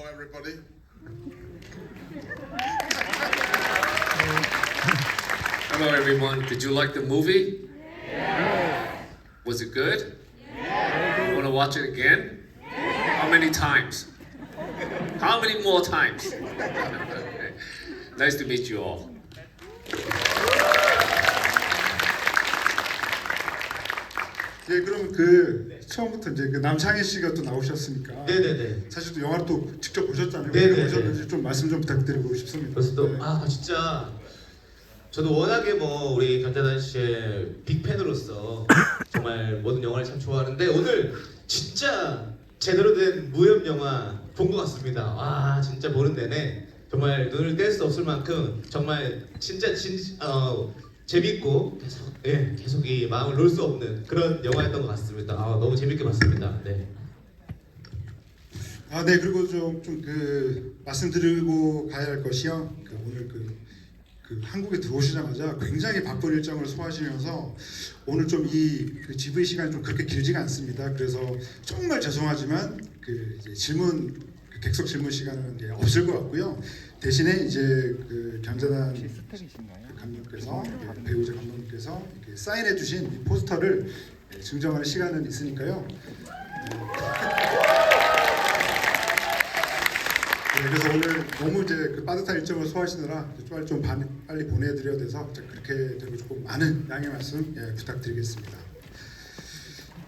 Hello, everybody. Hello everyone, did you like the movie? Was it good? You want to watch it again? How many times? How many more times? Nice to meet you all. 예, 그럼 그 처음부터 이제 그 남창희 씨가 또 나오셨으니까 네네네. 사실 또 영화를 또 직접 보셨잖아요. 네네네. 어떻게 보셨는지 좀 말씀 좀 부탁드리고 싶습니다. 그래서 또 네. 진짜 저도 워낙에 뭐 우리 견자단 씨의 빅팬으로서 정말 모든 영화를 참 좋아하는데 오늘 진짜 제대로 된 무협 영화 본 것 같습니다. 와 진짜 보는 내내 정말 눈을 뗄 수 없을 만큼 정말 진짜 재밌고 계속 이 마음을 놓을 수 없는 그런 영화였던 것 같습니다. 너무 재밌게 봤습니다. 네. 아, 네. 그리고 좀 그 말씀드리고 가야 할 것이요. 그 오늘 그 한국에 들어오시자마자 굉장히 바쁜 일정을 소화하시면서 오늘 좀 그 GV 시간이 좀 그렇게 길지가 않습니다. 그래서 정말 죄송하지만 그 이제 그 객석 질문 시간은 이제 없을 것 같고요. 대신에 이제 그 견자단 감독께서 배우자 감독님께서 이렇게 사인해주신 이 포스터를 증정하는 시간은 있으니까요. 네, 그래서 오늘 너무 이제 그 빠듯한 일정을 소화하시느라 빨리 보내드려야 돼서 그렇게 되고 조금 많은 양해 말씀 부탁드리겠습니다.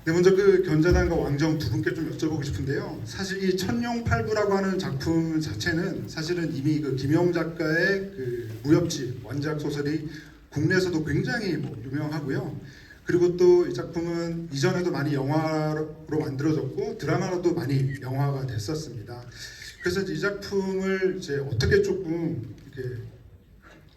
네, 먼저 그 견자단과 왕정 두 분께 좀 여쭤보고 싶은데요. 사실 이 천룡팔부라고 하는 작품 자체는 사실은 이미 그 김영 작가의 그 무협지 원작 소설이 국내에서도 굉장히 뭐 유명하고요. 그리고 또 이 작품은 이전에도 많이 영화로 만들어졌고 드라마로도 많이 영화가 됐었습니다. 그래서 이 작품을 이제 어떻게 조금 이렇게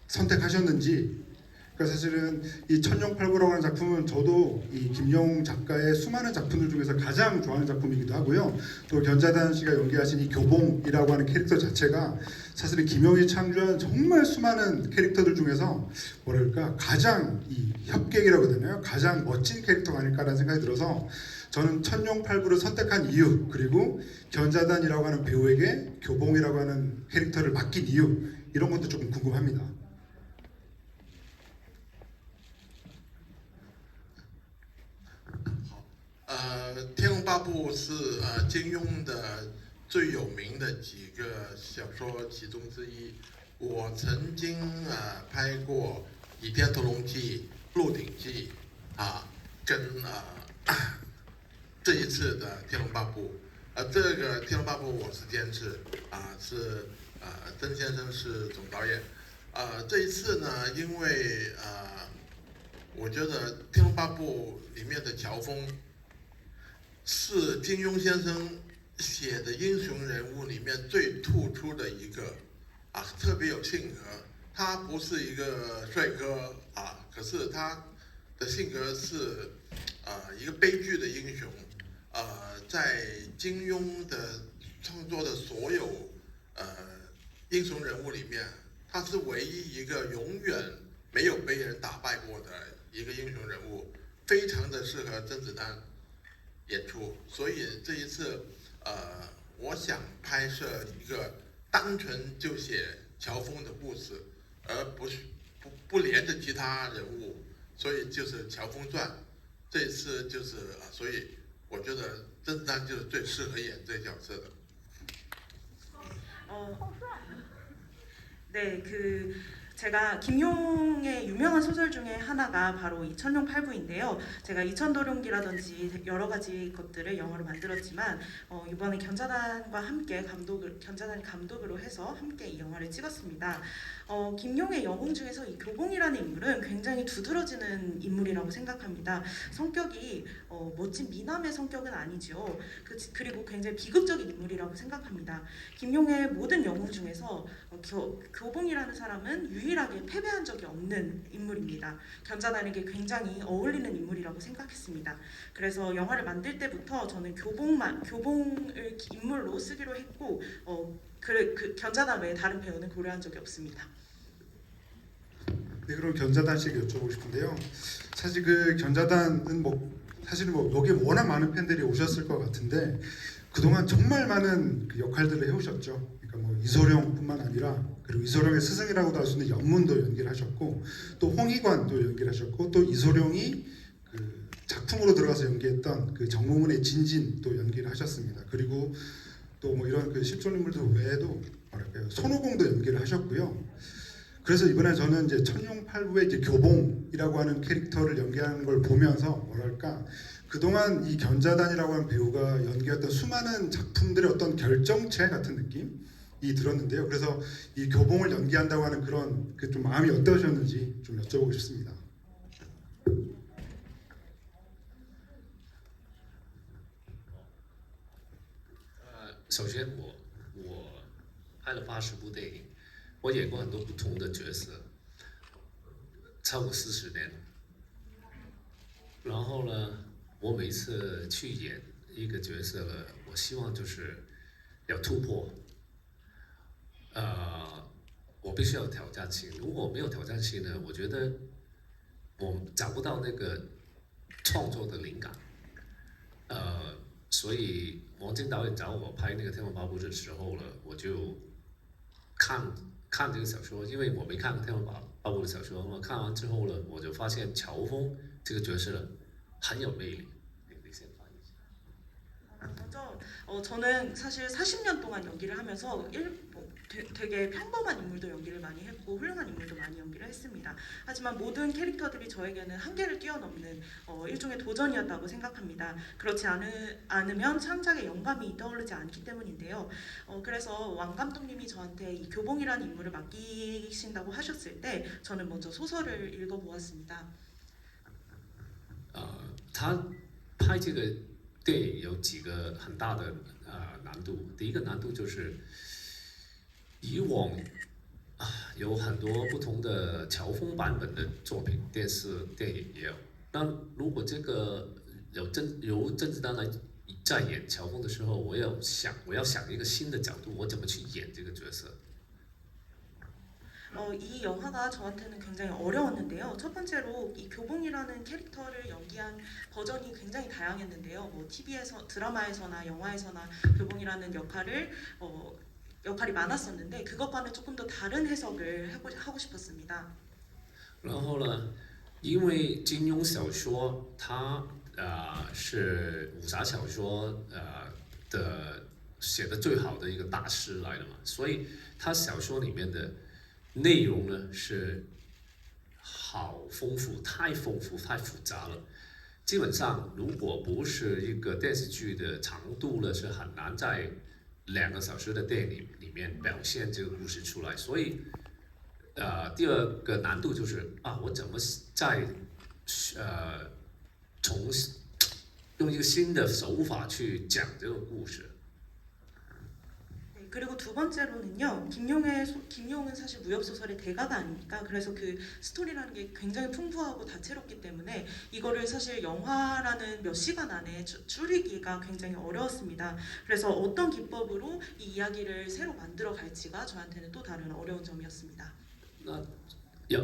선택하셨는지, 그러니까 사실은 이 천룡팔부라고 하는 작품은 저도 이 김용 작가의 수많은 작품들 중에서 가장 좋아하는 작품이기도 하고요. 또 견자단 씨가 연기하신 이 교봉이라고 하는 캐릭터 자체가 사실은 김용이 창조한 정말 수많은 캐릭터들 중에서 뭐랄까 가장 이 협객이라고 해야 되나요? 가장 멋진 캐릭터가 아닐까라는 생각이 들어서 저는 천룡팔부를 선택한 이유, 그리고 견자단이라고 하는 배우에게 교봉이라고 하는 캐릭터를 맡긴 이유, 이런 것도 조금 궁금합니다. 天龙八部》是金庸的最有名的几个小说其中之一。我曾经拍过《倚天屠龙记》《鹿鼎记》跟这一次的《天龙八部》。这个《天龙八部》我是监制是曾先生是总导演。这一次呢，因为我觉得《天龙八部》里面的乔峰是金庸先生写的英雄人物里面最突出的一个特别有性格。他不是一个帅哥可是他的性格是一个悲剧的英雄。在金庸的创作的所有英雄人物里面，他是唯一一个永远没有被人打败过的一个英雄人物，非常的适合甄子丹演出。所以这一次我想拍摄一个单纯就写乔峰的故事，而不连着其他人物，所以就是乔峰传。这一次就是所以我觉得甄子丹就是最适合演这个角色的。 네, 제가 김용의 유명한 소설 중에 하나가 바로 이 천룡팔부인데요. 제가 이천도룡기라든지 여러 가지 것들을 영화로 만들었지만 이번에 견자단과 함께 견자단 감독으로 해서 함께 이 영화를 찍었습니다. 김용의 영웅 중에서 이 교봉이라는 인물은 굉장히 두드러지는 인물이라고 생각합니다. 성격이 멋진 미남의 성격은 아니죠. 그리고 굉장히 비극적인 인물이라고 생각합니다. 김용의 모든 영웅 중에서 교봉이라는 사람은 유일하게 패배한 적이 없는 인물입니다. 견자단에게 굉장히 어울리는 인물이라고 생각했습니다. 그래서 영화를 만들 때부터 저는 교봉을 인물로 쓰기로 했고 그 견자단 외에 다른 배우는 고려한 적이 없습니다. 네, 그럼 견자단 씨에게 여쭤보고 싶은데요. 사실 그 견자단은 뭐 사실은 뭐 여기 워낙 많은 팬들이 오셨을 것 같은데 그동안 정말 많은 그 역할들을 해오셨죠. 그러니까 뭐 이소룡뿐만 아니라 그리고 이소룡의 스승이라고도 할 수 있는 연문도 연기를 하셨고 또 홍익관도 연기를 하셨고 또 이소룡이 그 작품으로 들어가서 연기했던 그 정무문의 진진도 연기를 하셨습니다. 그리고 또 뭐 이런 그 실존 인물들 외에도 뭐랄까요 손오공도 연기를 하셨고요. 그래서 이번에 저는 이제 천룡팔부의 이제 교봉이라고 하는 캐릭터를 연기하는 걸 보면서 뭐랄까 그동안 이 견자단이라고 하는 배우가 연기했던 수많은 작품들의 어떤 결정체 같은 느낌이 들었는데요. 그래서 이 교봉을 연기한다고 하는 그런 그 좀 마음이 어떠셨는지 좀 여쭤보고 싶습니다. 首先我拍了80部电影，我演过很多不同的角色，超过40年。然后呢，我每一次去演一个角色了，我希望就是有突破。我必须要有挑战性。如果没有挑战性呢，我觉得我找不到那个创作的灵感。所以王晶导演找我拍那个《天龙八部》的时候呢，我就看这个小说，因为我没看过《天龙八部》的小说，我看完之后呢，我就发现乔峰这个角色很有魅力。你先翻译一下。 먼저 저는 사실 40년 동안 연기를 하면서 되게 평범한 인물도 연기를 많이 했고 훌륭한 인물도 많이 연기를 했습니다. 하지만 모든 캐릭터들이 저에게는 한계를 뛰어넘는 일종의 도전이었다고 생각합니다. 그렇지 않으면 창작의 영감이 떠오르지 않기 때문인데요. 그래서 왕 감독님이 저한테 이 교봉이라는 인물을 맡기신다고 하셨을 때 저는 먼저 소설을 읽어보았습니다. 他拍这个电影有几个很大的难度。第一个难度就是以往有很多不同的乔峰版本的作品，电视电影也有。那如果这个由甄子丹来在演乔峰的时候，我要想一个新的角度，我怎么去演这个角色？ 이 영화가 저한테는 굉장히 어려웠는데요. 첫 번째로 이 교봉이라는 캐릭터를 연기한 버전이 굉장히 다양했는데요. 뭐 TV에서 드라마에서나 영화에서나 교봉이라는 역할이 많았었는데 그것과는 조금 더 다른 해석을 하고 싶었습니다. 然后呢，因为金庸小说它是武侠小说写的最好的一个大师来的嘛，所以他小说里面的 内容呢是好丰富，太丰富，太复杂了。基本上，如果不是一个电视剧的长度呢，是很难在2个小时的电影里面表现这个故事出来。所以，第二个难度就是我怎么在用一个新的手法去讲这个故事。 그리고 두 번째로는요. 김용은 사실 무협 소설의 대가가 아닙니까? 그래서 그 스토리라는 게 굉장히 풍부하고 다채롭기 때문에 이거를 사실 영화라는 몇 시간 안에 줄이기가 굉장히 어려웠습니다. 그래서 어떤 기법으로 이 이야기를 새로 만들어 갈지가 저한테는 또 다른 어려운 점이었습니다.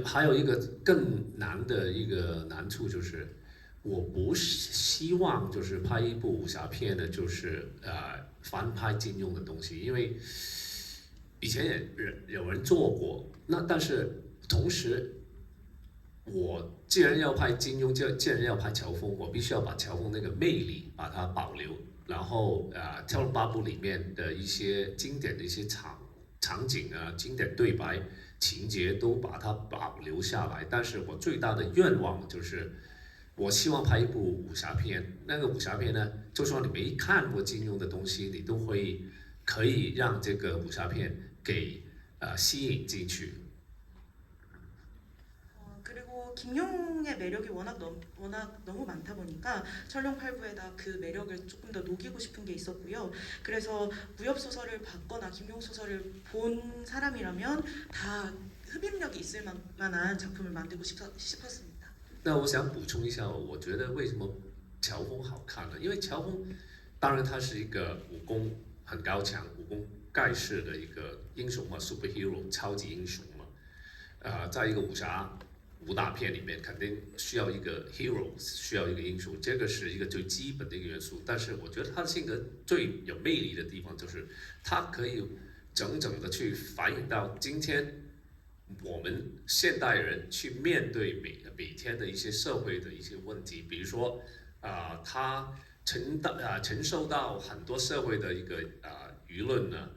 还有一个更难的一个难处就是，我不希望就是拍一部武侠片呢，就是翻拍金庸的东西，因为以前也有人做过。那但是同时，我既然要拍金庸，既然要拍乔峰，我必须要把乔峰那个魅力把它保留。然后《天龙八部》里面的一些经典的一些场景啊、经典对白、情节都把它保留下来。但是我最大的愿望就是， 我希望拍一部武侠片，那个武侠片呢，就算你没看过金庸的东西，你都可以让这个武侠片给吸引进去。 그리고 김용의 매력이 워낙 너무 많다 보니까 천룡팔부에다 그 매력을 조금 더 녹이고 싶은 게 있었고요. 그래서 무협 소설을 봤거나 김용 소설을 본 사람이라면 다 흡입력이 있을 만한 작품을 만들고 싶었습니다. 那我想补充一下，我觉得为什么乔峰好看呢？因为乔峰，当然他是一个武功很高强、武功盖世的一个英雄嘛 ，superhero 超级英雄嘛。在一个武武打片里面肯定需要一个 hero， 需要一个英雄，这个是一个最基本的一个元素。但是我觉得他的性格最有魅力的地方就是他可以整整的去反映到今天我们现代人去面对每天的一些社会的一些问题，比如说他承受到很多社会的一个舆论呢，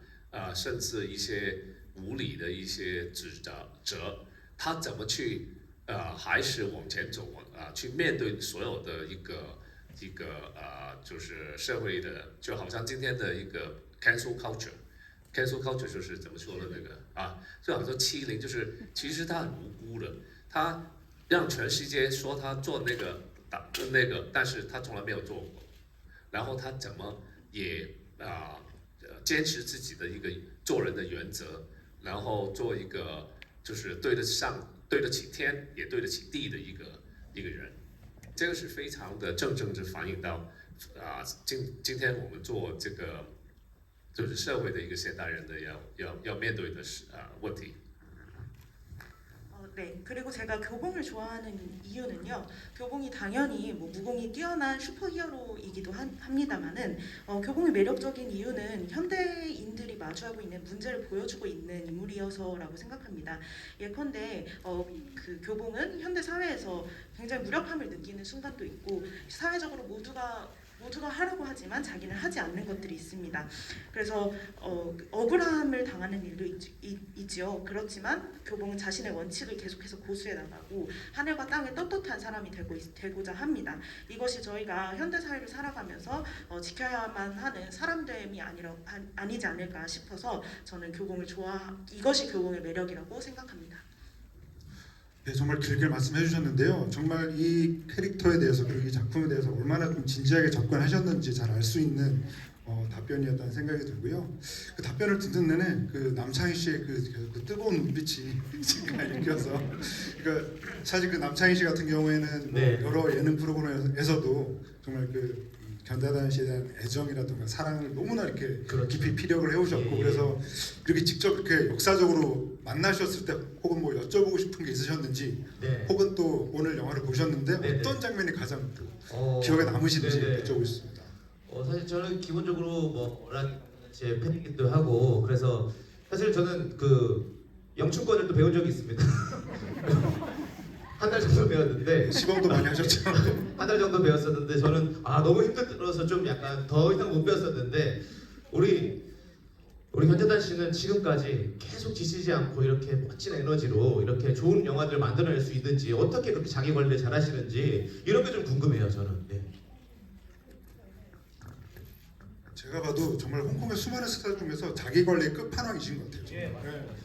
甚至一些无理的一些指责，他怎么去还是往前走去面对所有的一个就是社会的，就好像今天的一个 cancel culture。cancel culture 就是怎么说的那个就好像欺凌，就是其实他很无辜的，他让全世界说他做那个，但是他从来没有做过，然后他怎么也坚持自己的一个做人的原则，然后做一个就是对得起天也对得起地的一个人，这个是非常的正的反映到今天我们做这个就是社会的一个现代人的要面对的问题。 네, 그리고 제가 교봉을 좋아하는 이유는요. 교봉이 당연히 뭐 무공이 뛰어난 슈퍼히어로이기도 합니다만은 교봉이 매력적인 이유는 현대인들이 마주하고 있는 문제를 보여주고 있는 인물이어서라고 생각합니다. 예컨대 그 교봉은 현대 사회에서 굉장히 무력함을 느끼는 순간도 있고 사회적으로 모두가 하라고 하지만 자기는 하지 않는 것들이 있습니다. 그래서 억울함을 당하는 일도 있지요. 그렇지만 교봉은 자신의 원칙을 계속해서 고수해 나가고 하늘과 땅의 떳떳한 사람이 되고자 합니다. 이것이 저희가 현대 사회를 살아가면서 지켜야만 하는 사람됨이 아니지 않을까 싶어서 저는 이것이 교봉의 매력이라고 생각합니다. 네, 정말 길게 말씀해 주셨는데요. 정말 이 캐릭터에 대해서 그리고 이 작품에 대해서 얼마나 좀 진지하게 접근하셨는지 잘 알 수 있는 답변이었다는 생각이 들고요. 그 답변을 듣는 내내 그 남창희 씨의 그 뜨거운 눈빛이 제가 읽혀서 그러니까 사실 그 남창희 씨 같은 경우에는 네. 여러 예능 프로그램에서도 정말 그 견자단 씨에 대한 애정이라든가 사랑을 너무나 이렇게 그렇죠. 깊이 피력을 해오셨고 예. 그래서 이렇게 직접 이렇게 역사적으로 만나셨을 때 혹은 뭐 여쭤보고 싶은 게 있으셨는지 네. 혹은 또 오늘 영화를 보셨는데 네네. 어떤 장면이 가장 어, 기억에 남으신지 네네. 여쭤보고 싶습니다. 사실 저는 기본적으로 뭐 워낙 제 팬이기도 하고 그래서 사실 저는 그 영춘권을 또 배운 적이 있습니다. 한 달 정도 배웠는데 시범도 많이 하셨죠? 한 달 정도 배웠었는데 저는 너무 힘들어서 좀 약간 더 이상 못 배웠었는데 우리 현재단 씨는 지금까지 계속 지치지 않고 이렇게 멋진 에너지로 이렇게 좋은 영화들을 만들어낼 수 있는지 어떻게 그렇게 자기 관리를 잘 하시는지 이런 게 좀 궁금해요 저는. 네. 제가 봐도 정말 홍콩의 수많은 스타 중에서 자기 관리 끝판왕이신 것 같아요. 예, 맞아요. 네.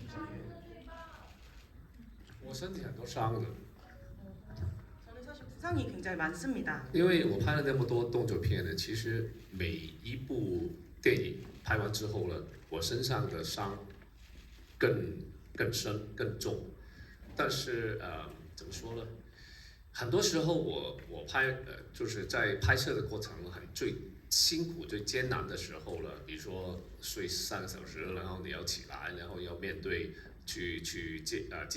我身体很多伤的， 저는 사실 부상이 굉장히 많습니다. 因为我拍了那么多动作片呢，其实每一部电影拍完之后呢，我身上的伤更深更重。但是怎么说呢？很多时候我拍就是在拍摄的过程最辛苦最艰难的时候了，比如说睡3个小时，然后你要起来，然后要面对继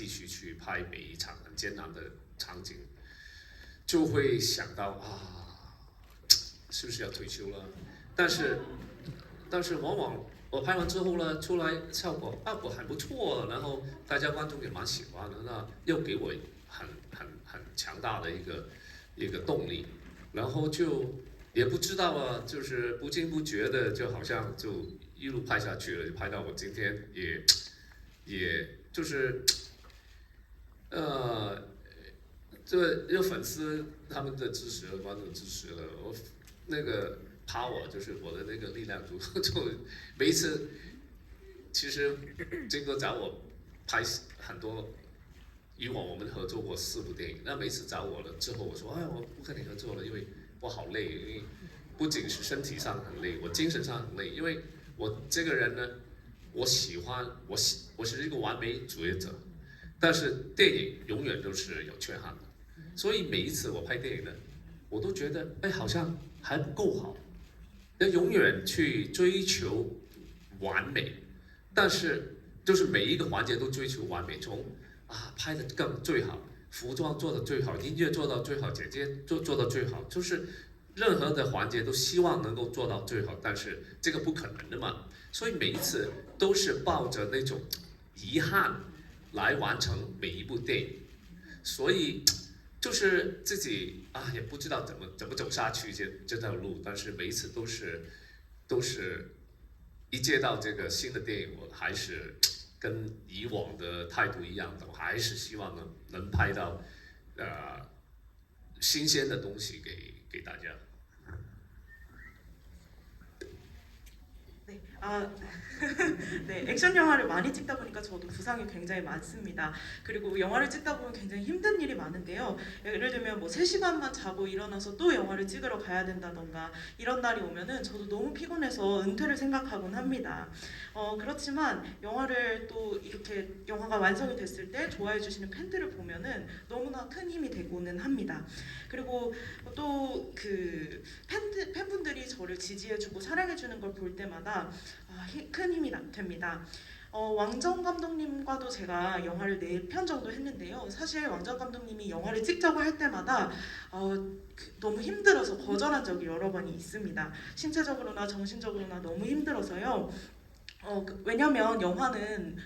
续去拍每一场很艰难的场景，就会想到是不是要退休了？但是往往我拍完之后呢，出来效果很不错，然后大家观众也蛮喜欢的，那又给我很强大的一个动力，然后就也不知道啊，就是不经不觉的，就好像就一路拍下去了，拍到我今天也就是这粉丝他们的支持了，观众支持了，我那个 power 就是我的那个力量就每一次，其实金哥找我拍很多。以往我们合作过4部电影，那每次找我了之后，我说我不跟你合作了，因为我好累，因为不仅是身体上很累，我精神上很累，因为我这个人呢，我是一个完美主义者，但是电影永远都是有缺憾的，所以每一次我拍电影呢，我都觉得好像还不够好，要永远去追求完美，但是就是每一个环节都追求完美，从拍的最好，服装做的最好，音乐做到最好，剪接做到最好，就是任何的环节都希望能够做到最好，但是这个不可能的嘛，所以每一次都是抱着那种遗憾来完成每一部电影，所以就是自己啊也不知道怎么走下去这条路，但是每一次都是一接到这个新的电影，我还是跟以往的态度一样的，我还是希望能拍到新鲜的东西给大家。 네, 네, 액션 영화를 많이 찍다 보니까 저도 부상이 굉장히 많습니다. 그리고 영화를 찍다 보면 굉장히 힘든 일이 많은데요. 예를 들면 뭐 3시간만 자고 일어나서 또 영화를 찍으러 가야 된다던가 이런 날이 오면은 저도 너무 피곤해서 은퇴를 생각하곤 합니다. 그렇지만 영화를 또 이렇게 영화가 완성이 됐을 때 좋아해 주시는 팬들을 보면은 너무나 큰 힘이 되고는 합니다. 그리고 또 그 팬분들이 저를 지지해주고 사랑해주는 걸 볼 때마다 큰 힘이 됩니다. 왕정 감독님과도 제가 영화를 4편 정도 했는데요. 사실 왕정 감독님이 영화를 찍자고 할 때마다 너무 힘들어서 거절한 적이 여러 번이 있습니다. 신체적으로나 정신적으로나 너무 힘들어서요. 왜냐면 영화는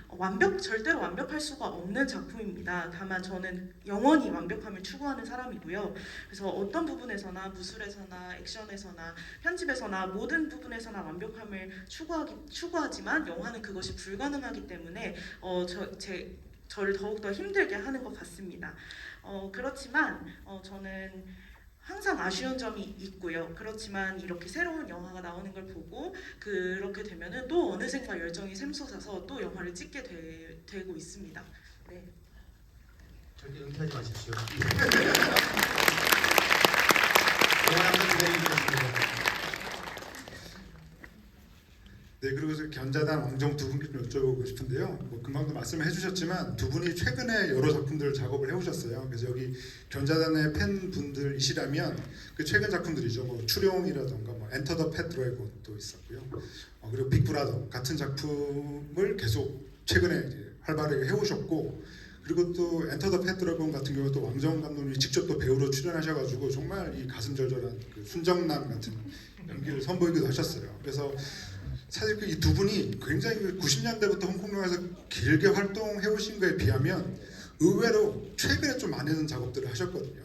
절대로 완벽할 수가 없는 작품입니다. 다만 저는 영원히 완벽함을 추구하는 사람이고요. 그래서 어떤 부분에서나 무술에서나 액션에서나 편집에서나 모든 부분에서나 완벽함을 추구하지만 영화는 그것이 불가능하기 때문에 저를 더욱더 힘들게 하는 것 같습니다. 그렇지만 저는 항상 아쉬운 점이 있고요. 그렇지만 이렇게 새로운 영화가 나오는 걸 보고 그렇게 되면은 또 어느샌가 열정이 샘솟아서 또 영화를 찍게 되고 있습니다. 네. 절대 은퇴하지 마십시오. 영화 한번 기다리겠습니다. 네, 그리고 견자단 왕정 두 분께 좀 여쭤보고 싶은데요. 뭐 금방도 말씀해 주셨지만 두 분이 최근에 여러 작품들 작업을 해오셨어요. 그래서 여기 견자단의 팬분들이시라면 그 최근 작품들이죠. 뭐 추룡이라던가 뭐 엔터 더 팻 드래곤도 있었고요. 그리고 빅브라더 같은 작품을 계속 최근에 이제 활발하게 해오셨고, 그리고 또 엔터 더 팻 드래곤 같은 경우 또 왕정 감독님이 직접 또 배우로 출연하셔가지고 정말 이 가슴 절절한 그 순정남 같은 연기를 선보이기도 하셨어요. 그래서 사실 이 두 분이 굉장히 90년대부터 홍콩 영화에서 길게 활동해 오신 거에 비하면 의외로 최근에 좀 많은 작업들을 하셨거든요.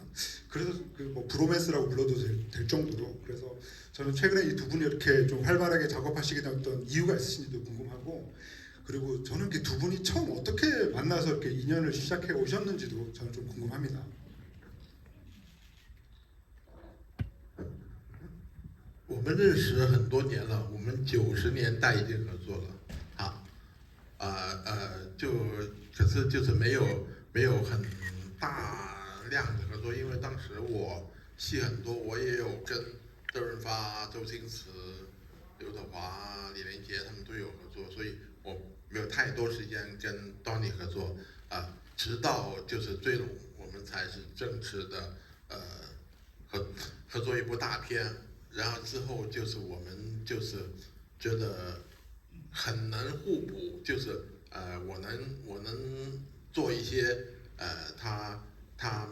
그래서 그 뭐 브로맨스라고 불러도 될 정도로, 그래서 저는 최근에 이 두 분이 이렇게 좀 활발하게 작업하시게 된 어떤 이유가 있으신지도 궁금하고, 그리고 저는 그 두 분이 처음 어떻게 만나서 이렇게 인연을 시작해 오셨는지도 저는 좀 궁금합니다. 我们认识很多年了，我们90年代已经合作了，可是就是没有很大量的合作，因为当时我戏很多，我也有跟周润发、周星驰、刘德华、李连杰他们都有合作，所以我没有太多时间跟 Donnie 合作直到就是追龙，我们才是正式的合作一部大片。 然后之后就是我们就是觉得很能互补，就是我能做一些他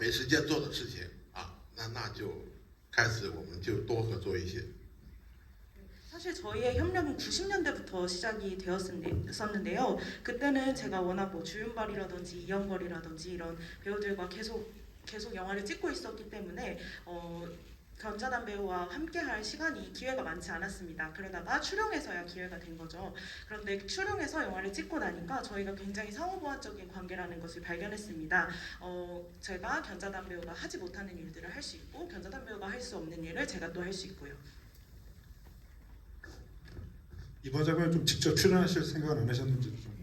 没时间做的事情那就开始我们就多合作一些。 사실 저희의 협력은 90년대부터 시작이 되었었는데요. 그때는 제가 워낙 뭐 주윤발이라든지 이영걸이라든지 이런 배우들과 계속 영화를 찍고 있었기 때문에 견자단 배우와 함께할 기회가 많지 않았습니다. 그러다가 추룡에서야 기회가 된 거죠. 그런데 추룡에서 영화를 찍고 나니까 저희가 굉장히 상호보완적인 관계라는 것을 발견했습니다. 제가 견자단 배우가 하지 못하는 일들을 할 수 있고 견자단 배우가 할 수 없는 일을 제가 또 할 수 있고요. 이번 작품에 좀 직접 출연하실 생각은 안 하셨는지 좀.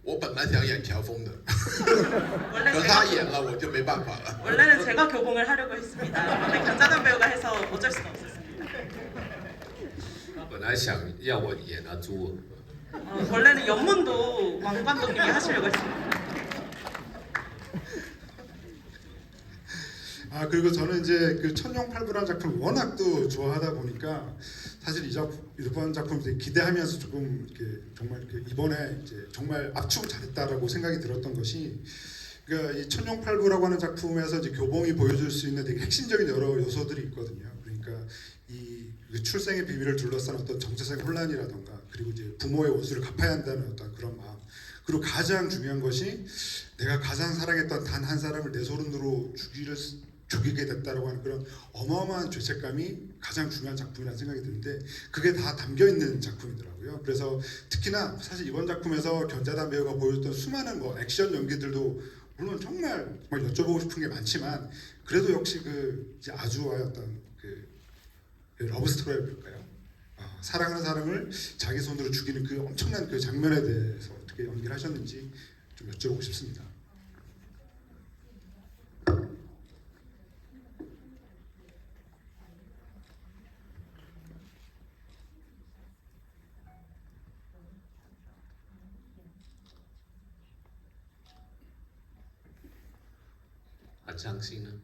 我本来想演乔峰的，可他演了我就没办法了。 원래는 제가 교봉을 하려고 했습니다. 근데 견자단 배우가 해서 어쩔 수가 없었습니다. 本来想要我演阿朱， 원래는 연문도 왕 감독님이 하시려고 했습니다. 그리고 저는 이제 그 천룡팔부라는 작품을 워낙 또 좋아하다 보니까 사실 이번 작품 되게 기대하면서 조금 이렇게 정말 이번에 이제 정말 압축 잘했다라고 생각이 들었던 것이 그러니까 이 천룡팔부라고 하는 작품에서 이제 교봉이 보여줄 수 있는 되게 핵심적인 여러 요소들이 있거든요. 그러니까 그 출생의 비밀을 둘러싼 어떤 정체성 혼란이라던가 그리고 이제 부모의 원수를 갚아야 한다는 어떤 그런 마음 그리고 가장 중요한 것이 내가 가장 사랑했던 단 한 사람을 내 손으로 죽이게 됐다라고 하는 그런 어마어마한 죄책감이 가장 중요한 작품이라는 생각이 드는데 그게 다 담겨 있는 작품이더라고요. 그래서 특히나 사실 이번 작품에서 견자단 배우가 보여줬던 수많은 뭐 액션 연기들도 물론 정말 여쭤보고 싶은 게 많지만 그래도 역시 그 이제 아주와의 어떤 그 러브 스토리랄까요? 사랑하는 사람을 자기 손으로 죽이는 그 엄청난 그 장면에 대해서 어떻게 연기를 하셨는지 좀 여쭤보고 싶습니다. 안장 씨는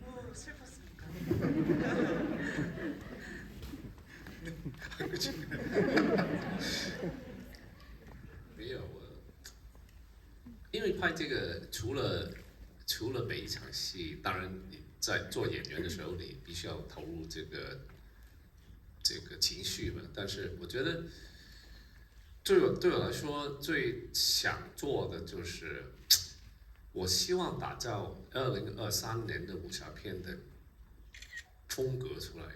너무 슬펐습니다. 没有因为拍这个除了每一场戏，当然你在做演员的时候，你必须要投入这个情绪嘛。但是我觉得对我来说最想做的就是，我希望打造2023年的武侠片的风格出来。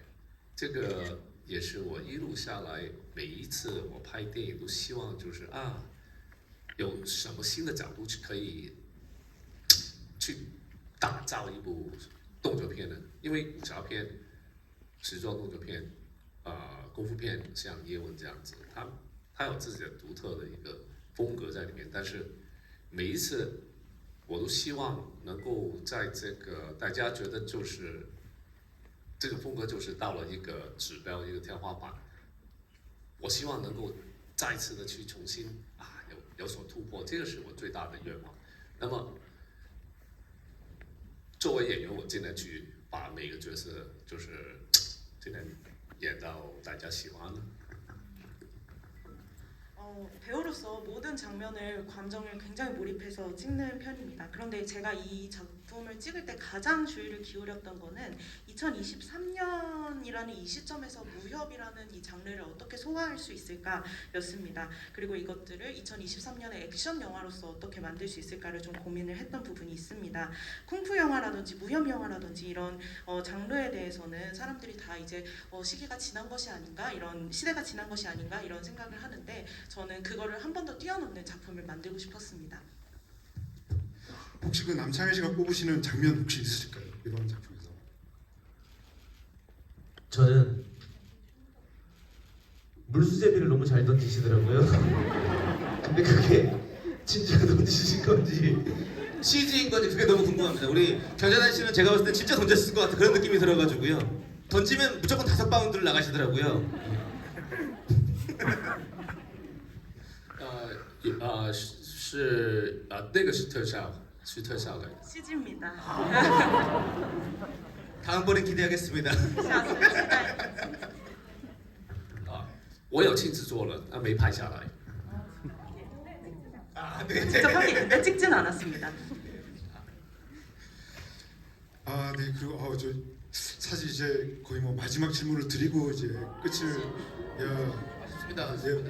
这个也是我一路下来每一次我拍电影都希望就是有什么新的角度可以去打造一部动作片呢？因为武侠片、时装动作片、功夫片，像叶问这样子，它有自己的独特的一个风格在里面。但是每一次我都希望能够在这个大家觉得就是这个风格就是到了一个指标、一个天花板，我希望能够再次的去重新有所突破，这个是我最大的愿望。那么作为演员，我尽量去把每个角色就是尽量演到大家喜欢的。 배우로서 모든 장면을 감정을 굉장히 몰입해서 찍는 편입니다. 그런데 제가 이 작품을 찍을 때 가장 주의를 기울였던 거는 2023년이라는 이 시점에서 무협이라는 이 장르를 어떻게 소화할 수 있을까였습니다. 그리고 이것들을 2023년의 액션 영화로서 어떻게 만들 수 있을까를 좀 고민을 했던 부분이 있습니다. 쿵푸 영화라든지 무협 영화라든지 이런 장르에 대해서는 사람들이 다 이제 시기가 지난 것이 아닌가, 이런 시대가 지난 것이 아닌가 이런 생각을 하는데 저는 그거를 한 번 더 뛰어넘는 작품을 만들고 싶었습니다. 혹시 그 남창희 씨가 꼽으시는 장면 혹시 있으실까요? 이번 작품에서? 저는 물수제비를 너무 잘 던지시더라고요. 근데 그게 진짜 던지신 건지 CG인 건지 그게 너무 궁금합니다. 우리 견자단 씨는 제가 봤을 때 진짜 던졌을 것 같은 그런 느낌이 들어가지고요. 던지면 무조건 5바운드를 나가시더라고요. 是那个是特效，是特效来的。 CG입니다. 다음번엔 기대하겠습니다. 下次期待。我有亲自做了，没拍下来。 아, 네. 직접 확인했는데 찍진 않았습니다. 네. 그리고 저 사실 이제 거의 뭐 마지막 질문을 드리고 이제 끝을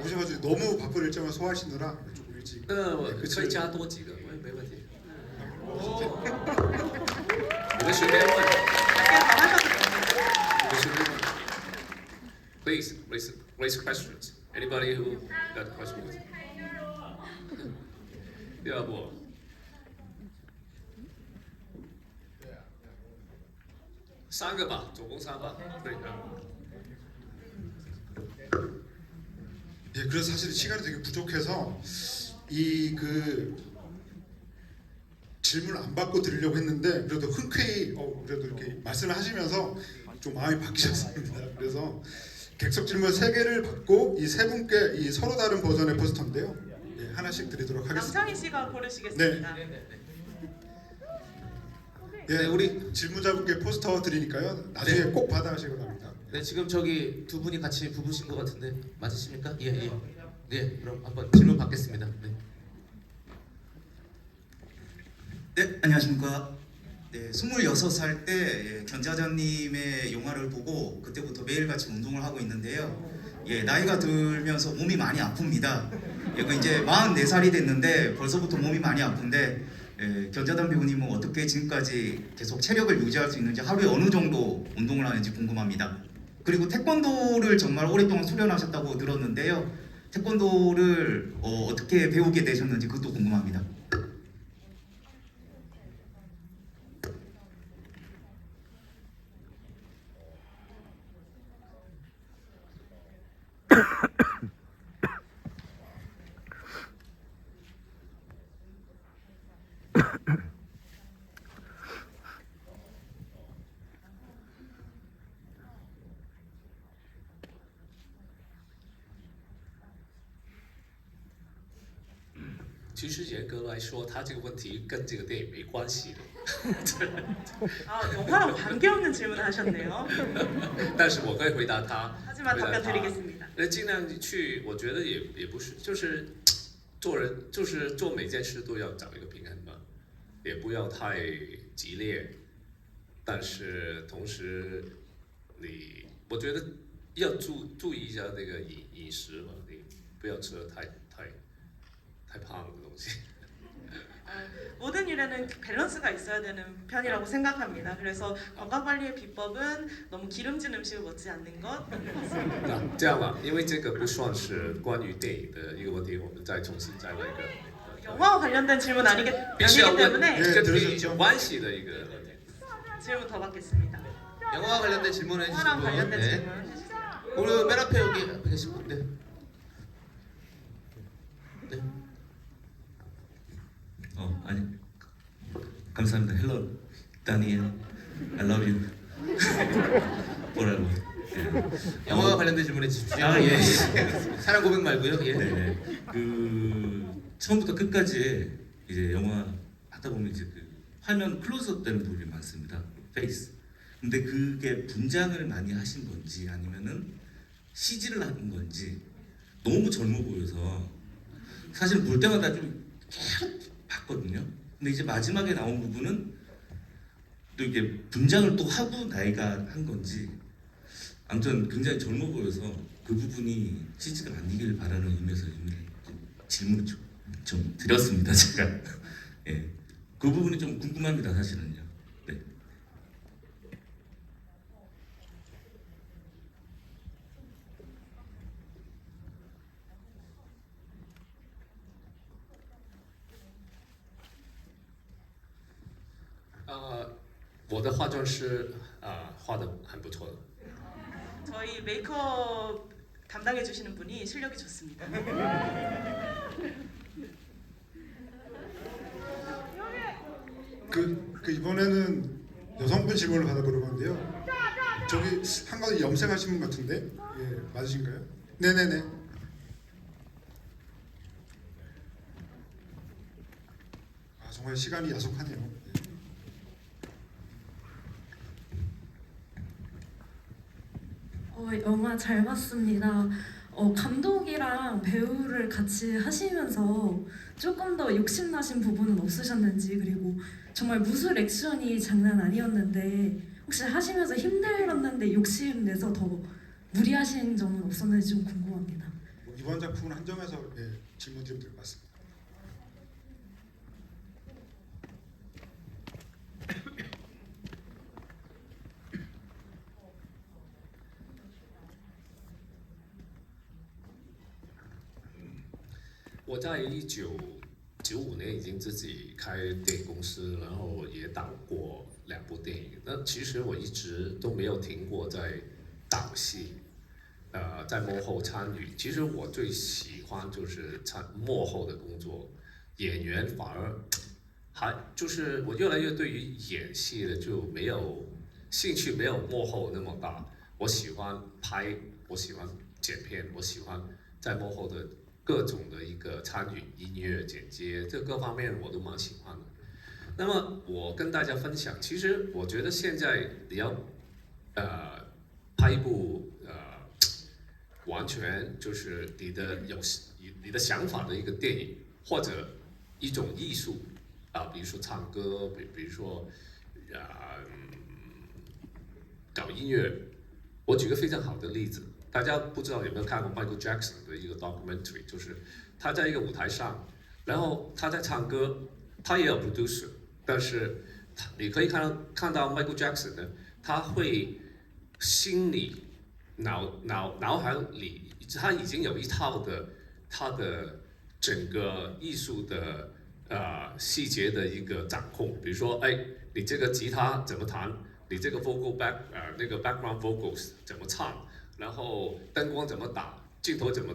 오셔가지고 너무 바쁜 일정을 소화하시느라 조금 일찍 可以加多几个，没问题。你们随便问， 밖에 더 하셔도 됩니다. 你们随便问。Please raise questions. Anybody who got questions? 要不？ 3个吧，总共3吧。对。 예, 그래서 사실 시간이 되게 부족해서 이 그 질문을 안 받고 드리려고 했는데 그래도 흔쾌히 그래도 이렇게 말씀을 하시면서 좀 마음이 바뀌셨습니다. 그래서 객석 질문 3개를 받고 이 3분께 이 서로 다른 버전의 포스터인데요. 예, 하나씩 드리도록 하겠습니다. 남창희 씨가 고르시겠습니다. 예, 우리 질문자분께 포스터 드리니까요. 나중에 네. 꼭 받아가시기 바랍니다. 네, 지금 저기 두 분이 같이 부부신 것 같은데 맞으십니까? 예, 예. 네, 그럼 한번 질문 받겠습니다. 네. 네, 안녕하십니까. 네, 26살 때 견자자님의 영화를 보고 그때부터 매일같이 운동을 하고 있는데요. 예, 나이가 들면서 몸이 많이 아픕니다. 예, 그 이제 44살이 됐는데 벌써부터 몸이 많이 아픈데 견자단 배우님은 어떻게 지금까지 계속 체력을 유지할 수 있는지 하루에 어느 정도 운동을 하는지 궁금합니다. 그리고 태권도를 정말 오랫동안 수련하셨다고 들었는데요. 태권도를 어떻게 배우게 되셨는지 그것도 궁금합니다.其实严格来说，他这个问题跟这个电影没关系的。 아, 영화랑 관계없는 질문을 하셨네요. 但是我可以回答他。 하지만 回答 답변 他 드리겠습니다. 尽量去，我觉得也不是，就是做人，就是做每件事都要找一个平衡嘛，也不要太激烈，但是同时我觉得要注意一下那个饮食嘛，你不要吃的太胖的东西。 모든 일에는 밸런스가 있어야 되는 편이라고 생각합니다. 그래서 건강 관리의 비법은 너무 기름진 음식을 먹지 않는 것. 那这样吧，因为这个不算是关于电影的一个问题，我们再重新再来一个。 영화와 관련된 질문 아니기 必须要问 때문에 跟电影 들으셨죠 有关系的一个问题。 질문 더 받겠습니다. 영화와 관련된 질문을 해주신 영화랑 분. 관련된 네. 질문 해주세요. 오늘 맨 앞에 여기 앞에 계신 분. 네. 네. 아니 감사합니다. Hello, Daniel. I love you. 뭐라고? 영화와 관련된 질문해 주십시오. 아, 예. 사랑 고백 말고요. 예. 네. 그 처음부터 끝까지 이제 영화 하다 보면 이제 그 화면 클로즈업 되는 부분이 많습니다. 페이스. 근데 그게 분장을 많이 하신 건지 아니면은 CG를 한 건지 너무 젊어 보여서 사실 볼 때마다 좀 계속 봤거든요. 근데 이제 마지막에 나온 부분은 또 이게 분장을 또 하고 나이가 한 건지 아무튼 굉장히 젊어 보여서 그 부분이 CG가 아니길 바라는 의미에서 질문을 좀 드렸습니다. 제가 예, 그 부분이 좀 궁금합니다. 사실은요. 네. 아, 我的化妆师画的很不错的。 저희 메이크업 담당해 주시는 분이 실력이 좋습니다. 그 이번에는 여성분 질문을 받아보려고 하는데요. 저기 한 가지 염색하신 분 같은데, 예, 맞으신가요? 네네네. 아 정말 시간이 야속하네요. 예. 영화 잘 봤습니다. 감독이랑 배우를 같이 하시면서 조금 더 욕심나신 부분은 없으셨는지, 그리고 정말 무술 액션이 장난 아니었는데 혹시 하시면서 힘들었는데 욕심내서 더 무리하신 점은 없었는지 좀 궁금합니다. 뭐 이번 작품은 한정해서 예, 질문드리면 될 것 같습니다.我在1995年已经自己开电影公司，然后也导过2部电影。那其实我一直都没有停过在导戏，在幕后参与。其实我最喜欢就是幕后的工作，演员反而就是我越来越对于演戏的就没有兴趣，没有幕后那么大。我喜欢拍，我喜欢剪片，我喜欢在幕后的各种的一个参与，音乐、剪接，这各方面我都蛮喜欢的。那么我跟大家分享，其实我觉得现在你要拍一部完全就是你的想法的一个电影，或者一种艺术比如说唱歌，比如说搞音乐。我举个非常好的例子，大家不知道有没有看过 Michael Jackson 的一个 documentary， 就是他在一个舞台上，然后他在唱歌，他也有 producer， 但是你可以看到 Michael Jackson 呢，他会心里脑海里他已经有一套的他的整个艺术的细节的一个掌控，比如说你这个吉他怎么弹，你这个 vocal那个 background vocals 怎么唱，然后灯光怎么打，镜头怎么，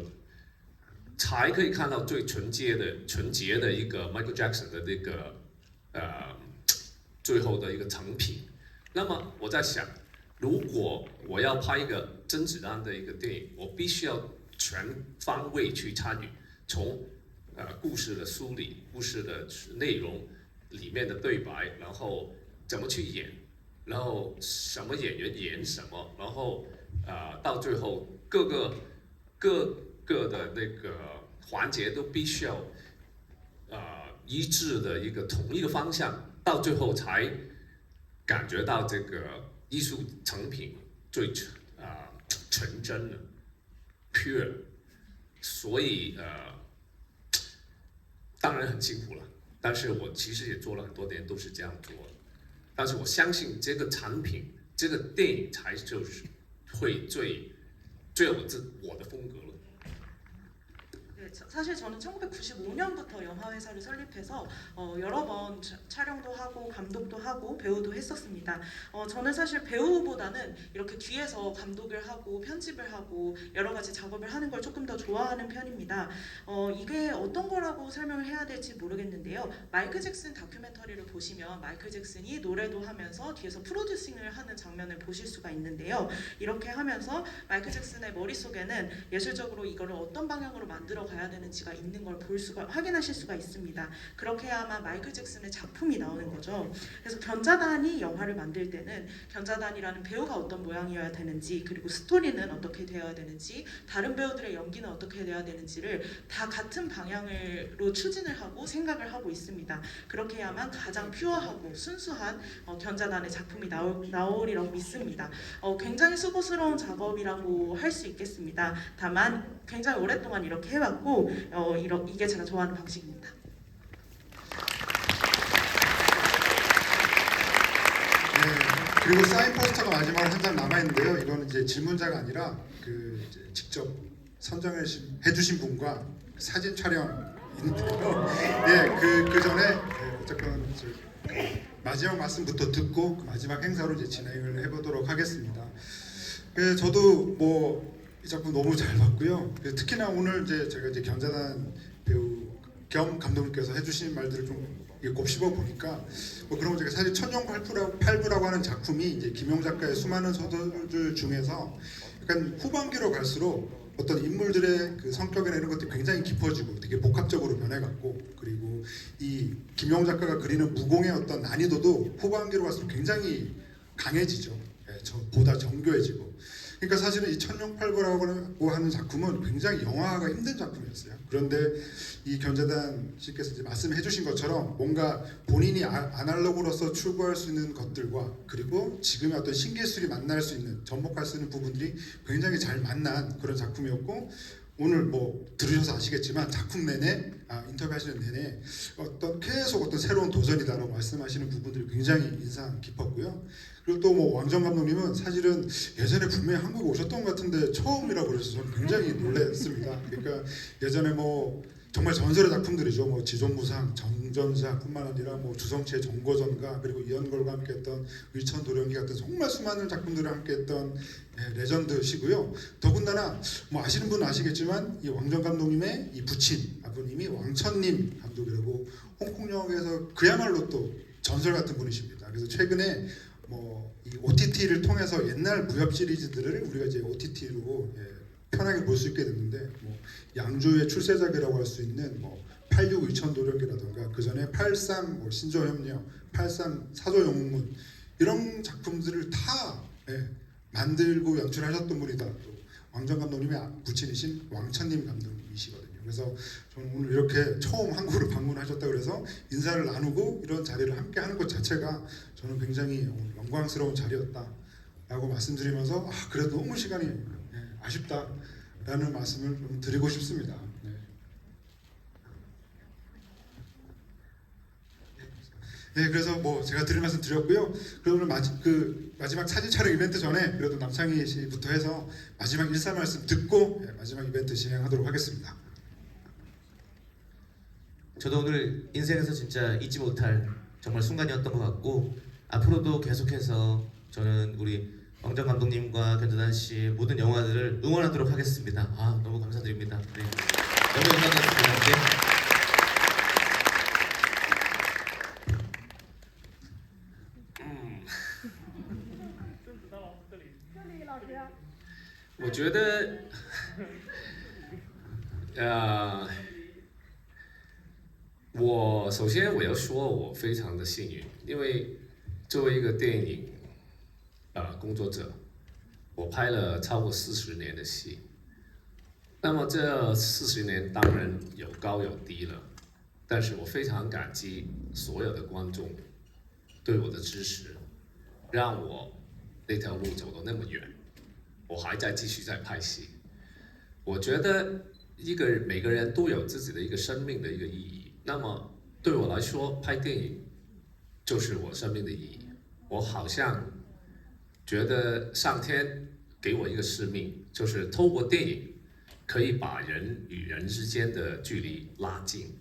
才可以看到最纯洁的一个 Michael Jackson 的那个最后的一个成品。那么我在想，如果我要拍一个甄子丹的一个电影，我必须要全方位去参与，从故事的梳理、故事的内容里面的对白，然后怎么去演，然后什么演员演什么，然后到最后各个的那个环节都必须要一致的一个统一的方向，到最后才感觉到这个艺术成品最纯真的 pure， 所以当然很辛苦了，但是我其实也做了很多年都是这样做的，但是我相信这个产品这个電影才就是会最有我的风格了。 네, 사실 저는 1995년부터 영화 회사를 설립해서 여러 번 촬영도 하고 감독도 하고 배우도 했었습니다. 저는 사실 배우보다는 이렇게 뒤에서 감독을 하고 편집을 하고 여러 가지 작업을 하는 걸 조금 더 좋아하는 편입니다. 이게 어떤 거라고 설명을 해야 될지 모르겠는데요. 마이클 잭슨 다큐멘터리를 보시면 마이클 잭슨이 노래도 하면서 뒤에서 프로듀싱을 하는 장면을 보실 수가 있는데요. 이렇게 하면서 마이클 잭슨의 머릿속에는 예술적으로 이거를 어떤 방향으로 만들어 가야 되는지가 있는 걸 확인하실 수가 있습니다. 그렇게 해야만 마이클 잭슨의 작품이 나오는 거죠. 그래서 견자단이 영화를 만들 때는 견자단이라는 배우가 어떤 모양이어야 되는지, 그리고 스토리는 어떻게 되어야 되는지, 다른 배우들의 연기는 어떻게 되어야 되는지를 다 같은 방향으로 추진을 하고 생각을 하고 있습니다. 그렇게 해야만 가장 퓨어하고 순수한 견자단의 작품이 나오리라고 믿습니다. 굉장히 수고스러운 작업이라고 할 수 있겠습니다. 다만 굉장히 오랫동안 이렇게 해왔고 이게 제가 좋아하는 방식입니다. 네, 그리고 사인 포스터가 마지막으로 한 장 남아 있는데요. 이거는 이제 질문자가 아니라 이제 직접 선정해 주신 분과 사진 촬영인데요. 예, 그 전에 어쨌건 마지막 말씀부터 듣고 그 마지막 행사로 이제 진행을 해보도록 하겠습니다. 저도 이 작품 너무 잘 봤고요. 특히나 오늘 이제 제가 이제 견자단 배우 겸 감독님께서 해주신 말들을 좀 곱씹어 보니까 그런 거 제가 사실 천룡팔부라고 하는 작품이 이제 김용 작가의 수많은 소설들 중에서 약간 후반기로 갈수록 어떤 인물들의 그 성격이나 이런 것들이 굉장히 깊어지고 되게 복합적으로 변해갔고, 그리고 이 김용 작가가 그리는 무공의 어떤 난이도도 후반기로 갈수록 굉장히 강해지죠. 보다 정교해지고. 그러니까 사실은 이 천룡팔부라고 하는 작품은 굉장히 영화화가 힘든 작품이었어요. 그런데 이 견자단 씨께서 이제 말씀해 주신 것처럼 뭔가 본인이 아날로그로서 추구할 수 있는 것들과 그리고 지금의 어떤 신기술이 만날 수 있는, 접목할 수 있는 부분들이 굉장히 잘 만난 그런 작품이었고, 오늘 들으셔서 아시겠지만 작품 내내 인터뷰하시는 내내 계속 어떤 새로운 도전이다라고 말씀하시는 부분들이 굉장히 인상 깊었고요. 그리고 또 왕정 감독님은 사실은 예전에 분명히 한국에 오셨던 것 같은데 처음이라고 그래서 저는 굉장히 놀랐습니다. 그러니까 예전에 정말 전설의 작품들이죠. 지존무상, 정전사뿐만 아니라 주성치의 정거전가, 그리고 이연걸과 함께했던 의천도령기 같은 정말 수많은 작품들을 함께했던 레전드시고요. 더군다나 아시는 분은 아시겠지만 이 왕정 감독님의 이 부친 아버님이 왕천님 감독이라고 홍콩 영화에서 그야말로 또 전설 같은 분이십니다. 그래서 최근에 이 OTT를 통해서 옛날 무협 시리즈들을 우리가 이제 OTT로 편하게 볼 수 있게 됐는데 양조의 출세작이라고 할 수 있는 86 의천도령기라든가 그 전에 83 신조협력, 83 사조영웅문 이런 작품들을 다 만들고 연출하셨던 분이다. 또 왕정 감독님의 부친이신 왕천님 감독님이시거든요. 그래서 저는 오늘 이렇게 처음 한국으로 방문하셨다 그래서 인사를 나누고 이런 자리를 함께 하는 것 자체가 저는 굉장히 영광스러운 자리였다라고 말씀드리면서 그래도 너무 시간이 아쉽다라는 말씀을 좀 드리고 싶습니다. 네. 네, 그래서 뭐 제가 드릴 말씀 드렸고요. 그러면 마지막 사진 촬영 이벤트 전에 그래도 남창희 씨부터 해서 마지막 인사 말씀 듣고 마지막 이벤트 진행하도록 하겠습니다. 저도 오늘 인생에서 진짜 잊지 못할 정말 순간이었던 것 같고 앞으로도 계속해서 저는 우리 왕정 감독님과 견자단 씨의 모든 영화들을 응원하도록 하겠습니다. 너무 감사드립니다. 네. 너무 영광이었습니다. 네. 我觉得，我首先我要说，我非常的幸运，因为作为一个电影工作者，我拍了超过40年的戏。那么这40年当然有高有低了，但是我非常感激所有的观众对我的支持，让我那条路走得那么远。 我还在继续在拍戏，我觉得每个人都有自己的一个生命的一个意义。那么对我来说，拍电影就是我生命的意义。我好像觉得上天给我一个使命，就是透过电影可以把人与人之间的距离拉近。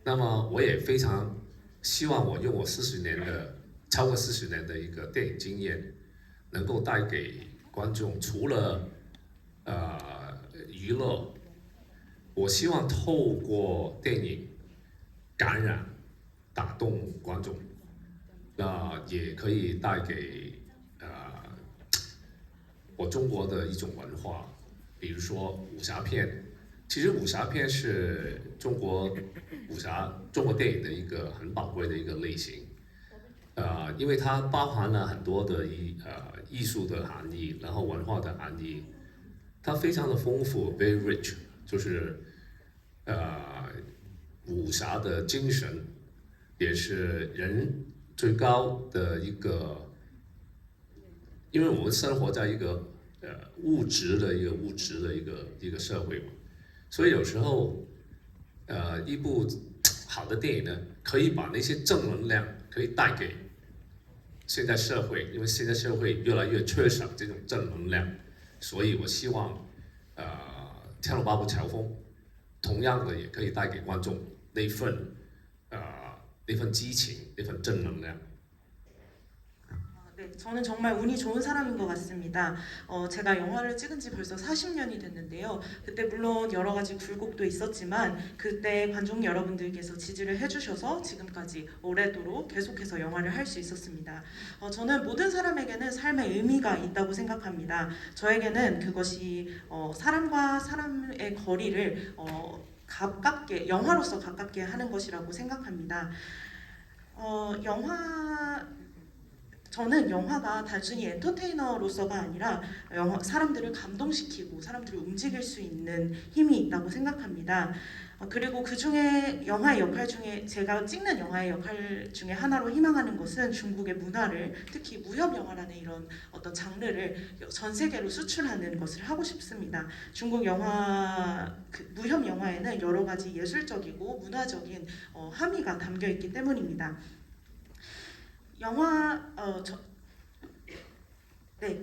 那么我也非常希望我用我超过40年的一个电影经验，能够带给 观众除了娱乐，我希望透过电影感染、打动观众，也可以带给我中国的一种文化，比如说武侠片。其实武侠片是中国电影的一个很宝贵的一个类型。 因为它包含了很多的艺术的含义，然后文化的含义，它非常的丰富 ，very rich， 就是武侠的精神，也是人最高的一个，因为我们生活在一个物质的一个社会嘛，所以有时候一部好的电影呢，可以把那些正能量可以带给 现在社会，因为现在社会越来越缺少这种正能量，所以我希望，《天龙八部》乔峰，同样的也可以带给观众那份激情，那份正能量。 네, 저는 정말 운이 좋은 사람인 것 같습니다. 제가 영화를 찍은 지 벌써 40년이 됐는데요. 그때 물론 여러 가지 굴곡도 있었지만 그때 관众여러분들께서 지지를 해주셔서 지금까지 오래도록 계속해서 영화를 할 수 있었습니다. 저는 모든 사람에게는 삶의 의미가 있다고 생각합니다. 저에게는 그것이 사람과 사람의 거리를 가깝게 영화로서 가깝게 하는 것이라고 생각합니다. 저는 영화가 단순히 엔터테이너로서가 아니라 사람들을 감동시키고 사람들을 움직일 수 있는 힘이 있다고 생각합니다. 그리고 그 중에 영화의 역할 중에 제가 찍는 영화의 역할 중에 하나로 희망하는 것은 중국의 문화를 특히 무협 영화라는 이런 어떤 장르를 전 세계로 수출하는 것을 하고 싶습니다. 중국 영화 무협 영화에는 여러 가지 예술적이고 문화적인 함의가 담겨 있기 때문입니다.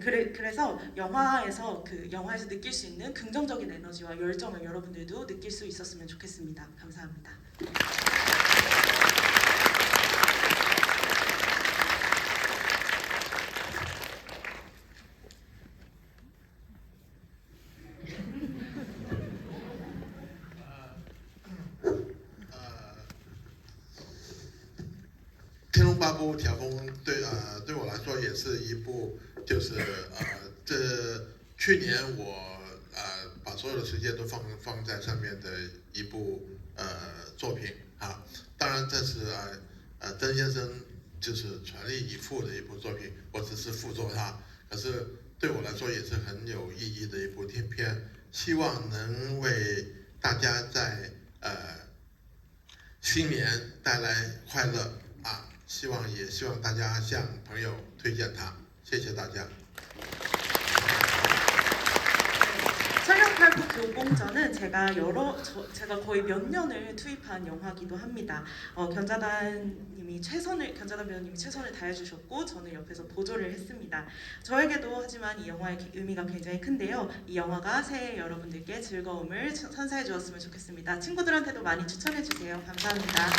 그래서 영화에서 영화에서 느낄 수 있는 긍정적인 에너지와 열정을 여러분들도 느낄 수 있었으면 좋겠습니다. 감사합니다.《天龙八部》调风对我来说也是一部，就是这去年我把所有的时间都放在上面的一部作品啊。当然这是曾先生就是全力以赴的一部作品，我只是辅佐他。可是对我来说也是很有意义的一部片片，希望能为大家在新年带来快乐啊！希望大家向朋友推荐它，谢谢大家。 천룡팔부 교공전은 제가 거의 몇 년을 투입한 영화기도 합니다. 견자단 배우님이 최선을 다해주셨고 저는 옆에서 보조를 했습니다. 저에게도 하지만 이 영화의 의미가 굉장히 큰데요. 이 영화가 새해 여러분들께 즐거움을 선사해 주었으면 좋겠습니다. 친구들한테도 많이 추천해 주세요. 감사합니다.